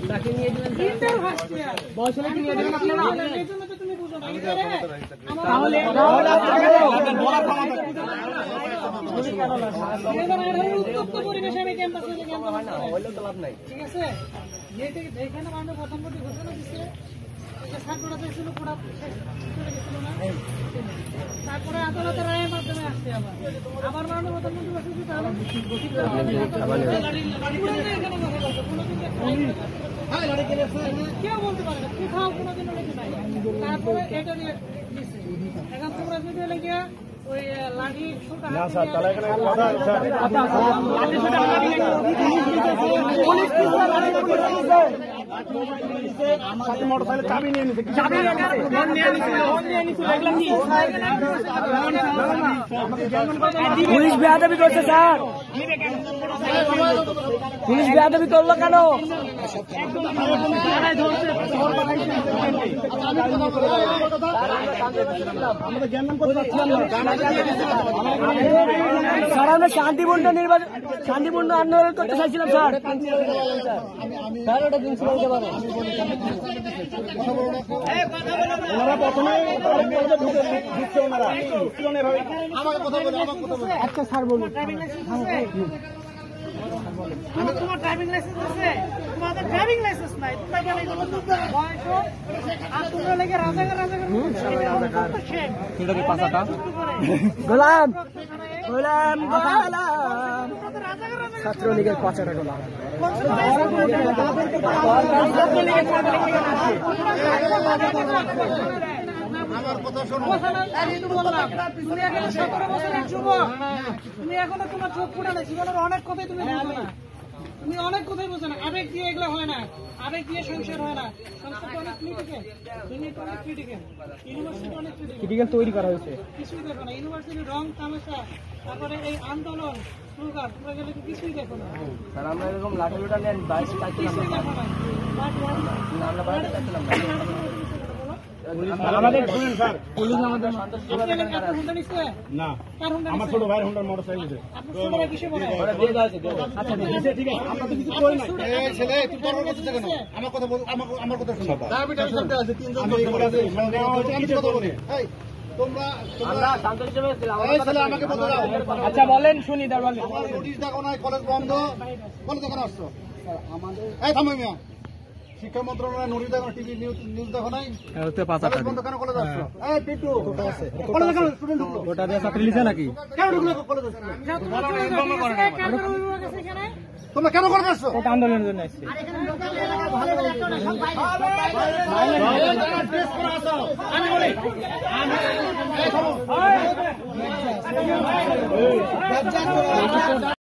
তাকে নিয়ে দিবেন বয়সলে নিয়ে দিবেন আপনারা এই জন্য তো তুমি বুঝো না তাহলে উত্তপ্ত পরিবেশে আমি ক্যাম্পাসে হইলে তো লাভ নাই ঠিক আছে এইখানে মাননীয় প্রধানমন্ত্রী ঘোষণা দিচ্ছে ছাত্ররা ছিল পুরো তারপরে আদালতের রায়ের মাধ্যমে আসছে আবার মাননীয় প্রধানমন্ত্রী বসেছে তাহলে কেউ বলতে পারে না কোথাও কোনোদিন লেগে নাই তারপরে এটা নিয়ে এখন তোমরা যদি লেগে ওই লাঠি পুলিশ বেয়াদবি করছে স্যার পুলিশ বেয়াদবি করলো কেন স্যার আমরা শান্তিপূর্ণ আন্দোলন করতে চাইছিলাম স্যার ওটা প্রিন্সিপাল কে বলেন আচ্ছা স্যার বলুন তোমার ড্রাইভিং লাইসেন্স আছে তোমাদের ড্রাইভিং লাইসেন্স নাই আর তোমরা লেগে রাজাকার গোলাম গোলাম গোলাম ছাত্রলীগের পাচাটা গোলাম আমার কথা শোনো তুমি এখনো 17 বছরের যুবক তুমি এখনো তোমার চোখ ফুটে না জীবনের অনেক কথাই তুমি বুঝো না তুমি অনেক কথাই বুঝো না আবেগ দিয়ে এগুলো হয় না আবেগ দিয়ে সংসার হয় না সংসারটা অনেক ক্রিটিক্যাল অনেক ক্রিটিক্যাল ইউনিভার্সিটি অনেক ক্রিটিক্যাল তৈরি করা হয়েছে কিছুই দেখো না ইউনিভার্সিটি রং তামাশা তারপরে এই আন্দোলন স্লোগান তোমরা গেলে কিছুই দেখো না স্যার আমরা এরকম লাঠি লুটা নেন বাইরে কিছুই দেখো না আমরা বাইরে যাচ্ছিলাম আমাদের শুনেন স্যার পুলিশ আমাদের না আমার ছোট ভাইয়ের হুন্ডার মোটরসাইকেল আচ্ছা ঠিক আছে আমরা তো কিছু করি না এই ছেলে তুই তোর কথা কেন আমার কথা বল আমার কথা শুনো দাবিটার সাথে আছে তিনজন আমি কথা বলি এই তোমরা আমরা শান্ত হিসেবে এই ছেলে আমাকে বলতে দাও আচ্ছা বলেন শুনি দরবারে আমার নোটিশ দেখো না কলেজ বন্ধ বলে কেন আসছো এই থামো মিয়া শিক্ষা মন্ত্রণালয় নোটিশ দেখো টিভি নিউজ দেখো নাই কলেজ বন্ধ কেন কলেজ আসছো এই পিটু কলেজ কেন স্টুডেন্ট ঢুকলো ওটা দিয়ে চাকরি লিখে নাকি কেন ঢুকলো কলেজ তোমরা কেন করে আসছো ওটা আন্দোলনের জন্য আসছে আমি বলি